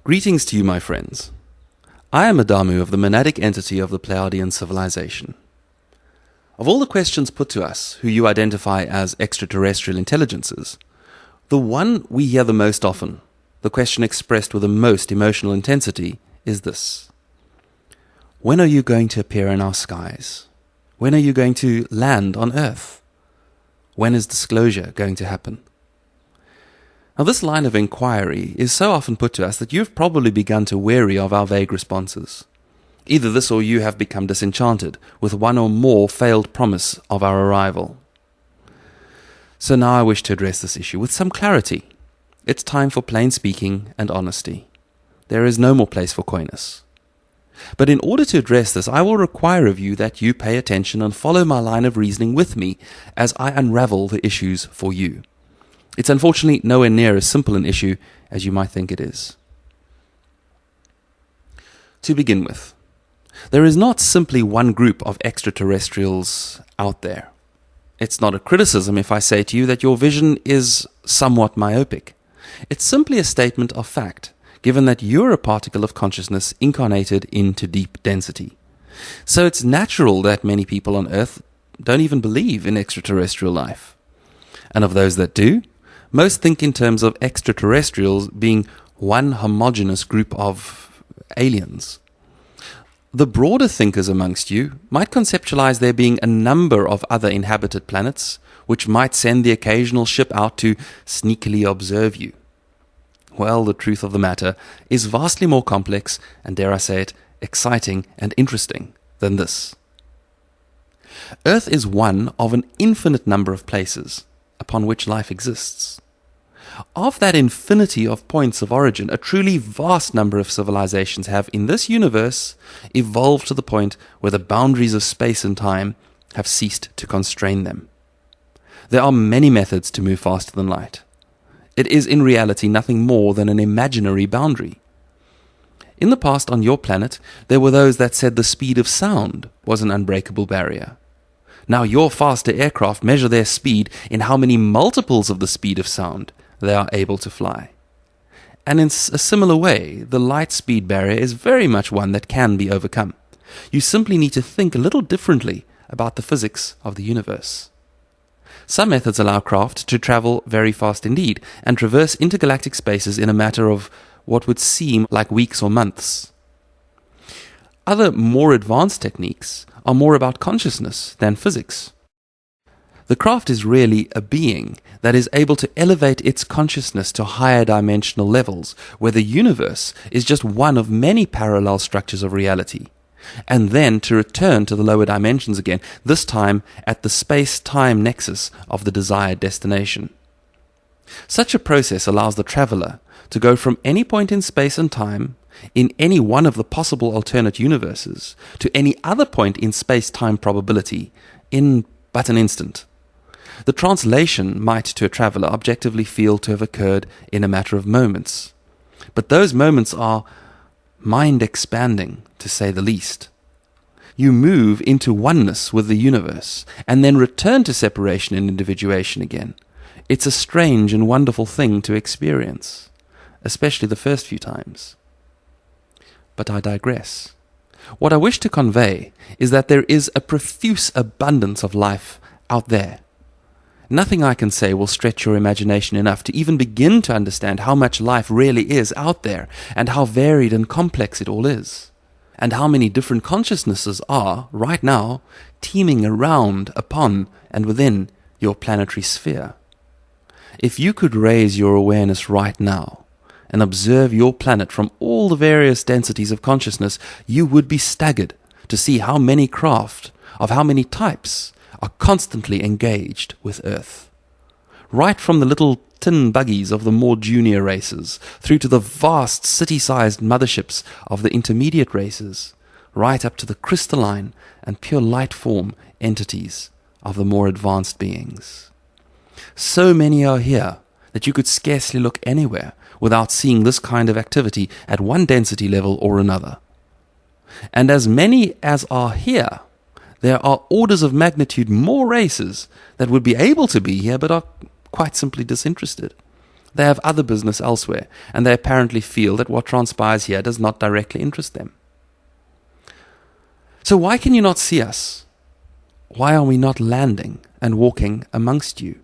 Greetings to you, my friends. I am Adamu of the monadic entity of the Pleiadian civilization. Of all the questions put to us, who you identify as extraterrestrial intelligences, the one we hear the most often, the question expressed with the most emotional intensity, is this: when are you going to appear in our skies? When are you going to land on Earth? When is disclosure going to happen? Now, this line of inquiry is so often put to us that you've probably begun to weary of our vague responses. Either this or you have become disenchanted with one or more failed promise of our arrival. So now I wish to address this issue with some clarity. It's time for plain speaking and honesty. There is no more place for coyness. But in order to address this, I will require of you that you pay attention and follow my line of reasoning with me as I unravel the issues for you. It's unfortunately nowhere near as simple an issue as you might think it is. To begin with, there is not simply one group of extraterrestrials out there. It's not a criticism if I say to you that your vision is somewhat myopic. It's simply a statement of fact, given that you're a particle of consciousness incarnated into deep density. So it's natural that many people on Earth don't even believe in extraterrestrial life. And of those that do, most think in terms of extraterrestrials being one homogeneous group of aliens. The broader thinkers amongst you might conceptualize there being a number of other inhabited planets, which might send the occasional ship out to sneakily observe you. Well, the truth of the matter is vastly more complex and, dare I say it, exciting and interesting than this. Earth is one of an infinite number of places upon which life exists. Of that infinity of points of origin, a truly vast number of civilizations have, in this universe, evolved to the point where the boundaries of space and time have ceased to constrain them. There are many methods to move faster than light. It is in reality nothing more than an imaginary boundary. In the past, on your planet, there were those that said the speed of sound was an unbreakable barrier. Now your faster aircraft measure their speed in how many multiples of the speed of sound they are able to fly. And in a similar way, the light speed barrier is very much one that can be overcome. You simply need to think a little differently about the physics of the universe. Some methods allow craft to travel very fast indeed and traverse intergalactic spaces in a matter of what would seem like weeks or months. Other more advanced techniques are more about consciousness than physics. The craft is really a being that is able to elevate its consciousness to higher dimensional levels, where the universe is just one of many parallel structures of reality, and then to return to the lower dimensions again, this time at the space-time nexus of the desired destination. Such a process allows the traveler to go from any point in space and time in any one of the possible alternate universes to any other point in space-time probability in but an instant. The translation might, to a traveler, objectively feel to have occurred in a matter of moments, but those moments are mind-expanding, to say the least. You move into oneness with the universe and then return to separation and individuation again. It's a strange and wonderful thing to experience, especially the first few times. But I digress. What I wish to convey is that there is a profuse abundance of life out there. Nothing I can say will stretch your imagination enough to even begin to understand how much life really is out there and how varied and complex it all is, and how many different consciousnesses are, right now, teeming around, upon, and within your planetary sphere. If you could raise your awareness right now and observe your planet from all the various densities of consciousness, you would be staggered to see how many craft, of how many types, are constantly engaged with Earth. Right from the little tin buggies of the more junior races, through to the vast city-sized motherships of the intermediate races, right up to the crystalline and pure light form entities of the more advanced beings. So many are here that you could scarcely look anywhere without seeing this kind of activity at one density level or another. And as many as are here, there are orders of magnitude more races that would be able to be here but are quite simply disinterested. They have other business elsewhere, and they apparently feel that what transpires here does not directly interest them. So why can you not see us? Why are we not landing and walking amongst you?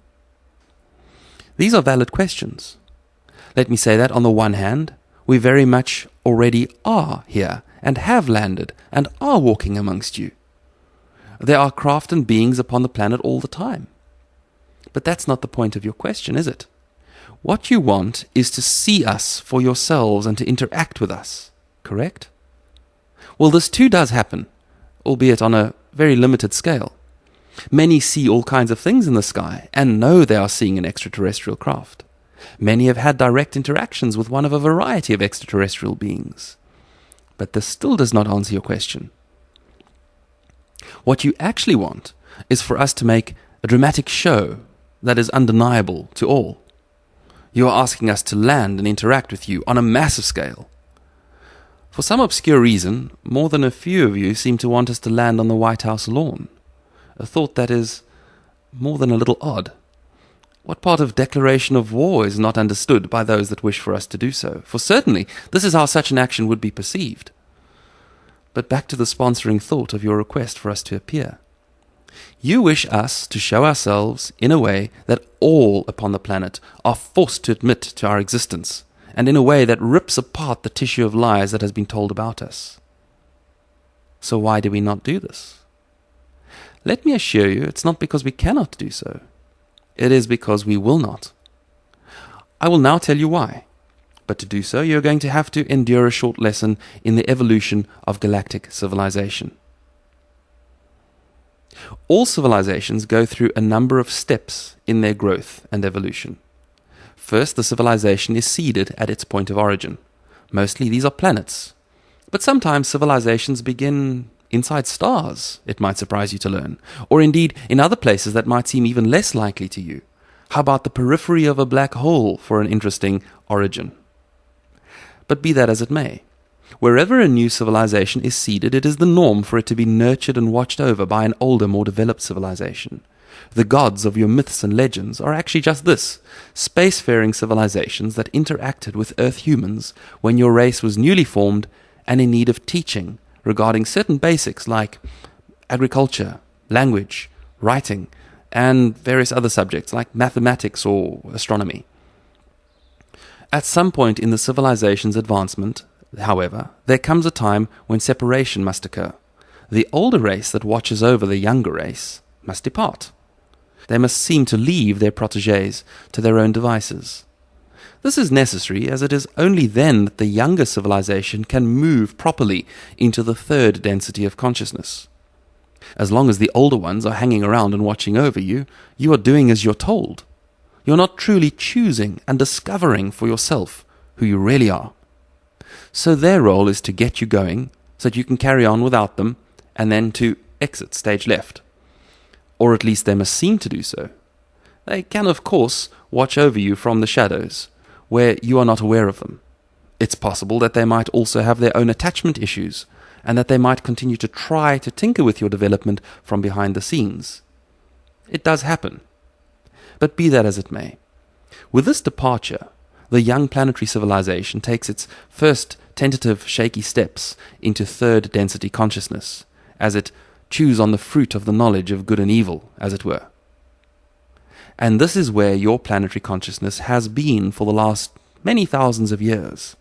These are valid questions. Let me say that on the one hand, we very much already are here and have landed and are walking amongst you. There are craft and beings upon the planet all the time. But that's not the point of your question, is it? What you want is to see us for yourselves and to interact with us, correct? Well, this too does happen, albeit on a very limited scale. Many see all kinds of things in the sky and know they are seeing an extraterrestrial craft. Many have had direct interactions with one of a variety of extraterrestrial beings. But this still does not answer your question. What you actually want is for us to make a dramatic show that is undeniable to all. You are asking us to land and interact with you on a massive scale. For some obscure reason, more than a few of you seem to want us to land on the White House lawn. A thought that is more than a little odd. What part of declaration of war is not understood by those that wish for us to do so? For certainly, this is how such an action would be perceived. But back to the sponsoring thought of your request for us to appear. You wish us to show ourselves in a way that all upon the planet are forced to admit to our existence, and in a way that rips apart the tissue of lies that has been told about us. So why do we not do this? Let me assure you, it's not because we cannot do so. It is because we will not. I will now tell you why. But to do so, you're going to have to endure a short lesson in the evolution of galactic civilization. All civilizations go through a number of steps in their growth and evolution. First, the civilization is seeded at its point of origin. Mostly these are planets. But sometimes civilizations begin inside stars, it might surprise you to learn, or indeed in other places that might seem even less likely to you. How about the periphery of a black hole for an interesting origin? But be that as it may, wherever a new civilization is seeded, it is the norm for it to be nurtured and watched over by an older, more developed civilization. The gods of your myths and legends are actually just this, spacefaring civilizations that interacted with Earth humans when your race was newly formed and in need of teaching regarding certain basics like agriculture, language, writing, and various other subjects like mathematics or astronomy. At some point in the civilization's advancement, however, there comes a time when separation must occur. The older race that watches over the younger race must depart. They must seem to leave their protégés to their own devices. This is necessary, as it is only then that the younger civilization can move properly into the third density of consciousness. As long as the older ones are hanging around and watching over you, you are doing as you're told. You're not truly choosing and discovering for yourself who you really are. So their role is to get you going so that you can carry on without them and then to exit stage left. Or at least they must seem to do so. They can, of course, watch over you from the shadows, where you are not aware of them. It's possible that they might also have their own attachment issues, and that they might continue to try to tinker with your development from behind the scenes. It does happen. But be that as it may, with this departure, the young planetary civilization takes its first tentative shaky steps into third density consciousness, as it chews on the fruit of the knowledge of good and evil, as it were. And this is where your planetary consciousness has been for the last many thousands of years.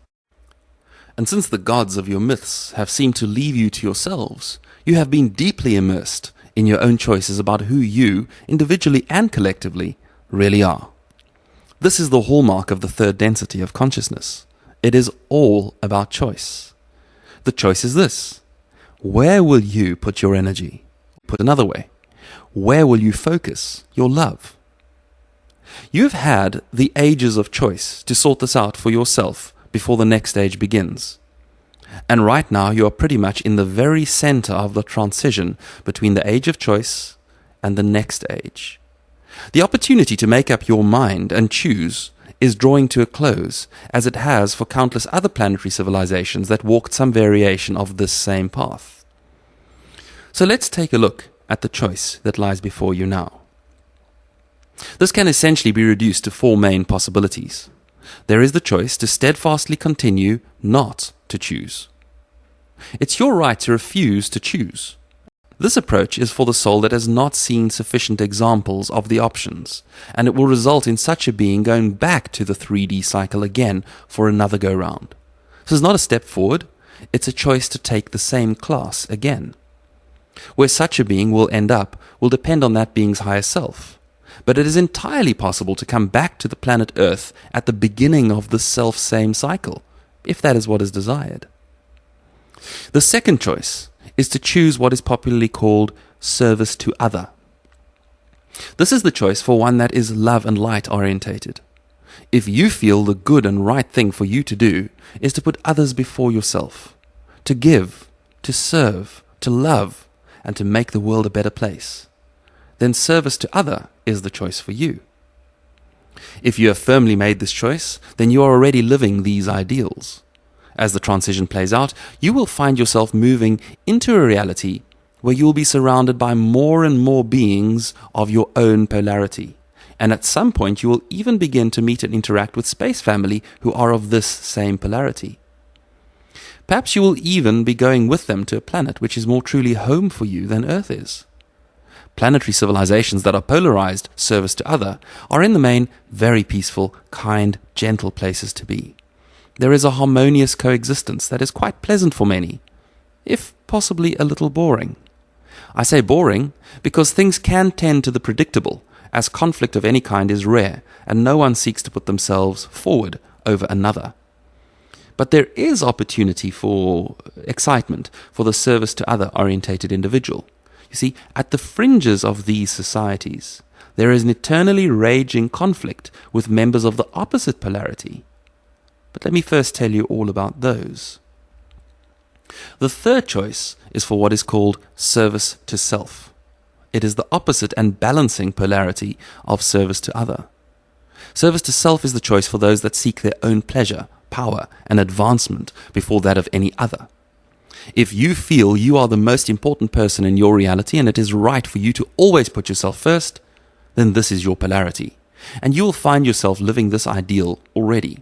And since the gods of your myths have seemed to leave you to yourselves, you have been deeply immersed in your own choices about who you, individually and collectively, really are. This is the hallmark of the third density of consciousness. It is all about choice. The choice is this: where will you put your energy? Put another way, where will you focus your love? You've had the ages of choice to sort this out for yourself before the next stage begins. And right now you are pretty much in the very center of the transition between the age of choice and the next age. The opportunity to make up your mind and choose is drawing to a close, as it has for countless other planetary civilizations that walked some variation of this same path. So let's take a look at the choice that lies before you now. This can essentially be reduced to four main possibilities. There is the choice to steadfastly continue not to choose. It's your right to refuse to choose. This approach is for the soul that has not seen sufficient examples of the options, and it will result in such a being going back to the 3D cycle again for another go-round. This is not a step forward, it's a choice to take the same class again. Where such a being will end up will depend on that being's higher self, but it is entirely possible to come back to the planet Earth at the beginning of the self-same cycle, if that is what is desired. The second choice is to choose what is popularly called service to other. This is the choice for one that is love and light orientated. If you feel the good and right thing for you to do is to put others before yourself, to give, to serve, to love, and to make the world a better place, then service to other is the choice for you. If you have firmly made this choice, then you are already living these ideals. As the transition plays out, you will find yourself moving into a reality where you will be surrounded by more and more beings of your own polarity. And at some point you will even begin to meet and interact with space family who are of this same polarity. Perhaps you will even be going with them to a planet which is more truly home for you than Earth is. Planetary civilizations that are polarized, service to other, are in the main very peaceful, kind, gentle places to be. There is a harmonious coexistence that is quite pleasant for many, if possibly a little boring. I say boring because things can tend to the predictable, as conflict of any kind is rare, and no one seeks to put themselves forward over another. But there is opportunity for excitement for the service to other orientated individual. You see, at the fringes of these societies, there is an eternally raging conflict with members of the opposite polarity. But let me first tell you all about those. The third choice is for what is called service to self. It is the opposite and balancing polarity of service to other. Service to self is the choice for those that seek their own pleasure, power, and advancement before that of any other. If you feel you are the most important person in your reality and it is right for you to always put yourself first, then this is your polarity, and you will find yourself living this ideal already.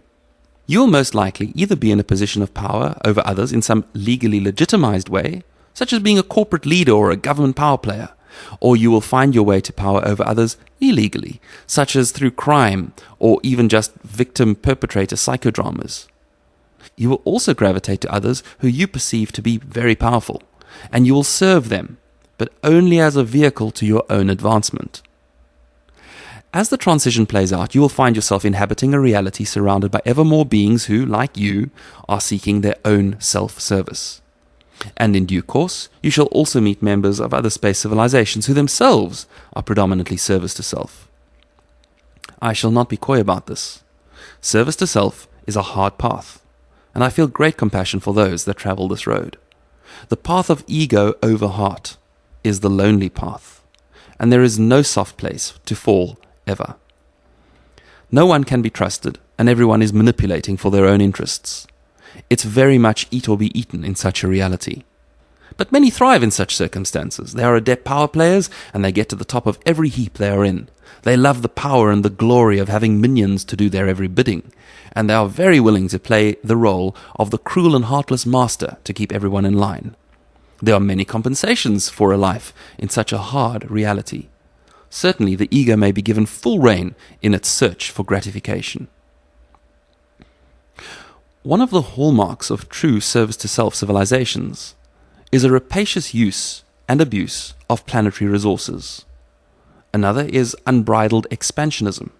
You will most likely either be in a position of power over others in some legally legitimized way, such as being a corporate leader or a government power player, or you will find your way to power over others illegally, such as through crime or even just victim-perpetrator psychodramas. You will also gravitate to others who you perceive to be very powerful, and you will serve them, but only as a vehicle to your own advancement. As the transition plays out, you will find yourself inhabiting a reality surrounded by ever more beings who, like you, are seeking their own self-service. And in due course, you shall also meet members of other space civilizations who themselves are predominantly service to self. I shall not be coy about this. Service to self is a hard path, and I feel great compassion for those that travel this road. The path of ego over heart is the lonely path, and there is no soft place to fall ever. No one can be trusted, and everyone is manipulating for their own interests. It's very much eat or be eaten in such a reality. But many thrive in such circumstances. They are adept power players, and they get to the top of every heap they are in. They love the power and the glory of having minions to do their every bidding, and they are very willing to play the role of the cruel and heartless master to keep everyone in line. There are many compensations for a life in such a hard reality. Certainly the ego may be given full rein in its search for gratification. One of the hallmarks of true service-to-self civilizations is a rapacious use and abuse of planetary resources. Another is unbridled expansionism.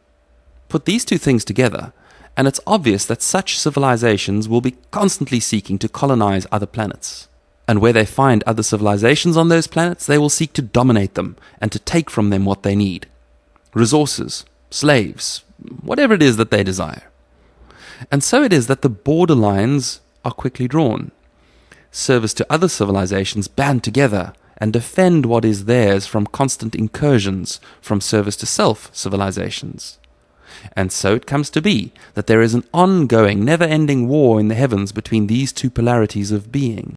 Put these two things together, and it's obvious that such civilizations will be constantly seeking to colonize other planets. And where they find other civilizations on those planets, they will seek to dominate them and to take from them what they need. Resources, slaves, whatever it is that they desire. And so it is that the border lines are quickly drawn. Service to other civilizations band together and defend what is theirs from constant incursions from service to self civilizations. And so it comes to be that there is an ongoing, never-ending war in the heavens between these two polarities of being.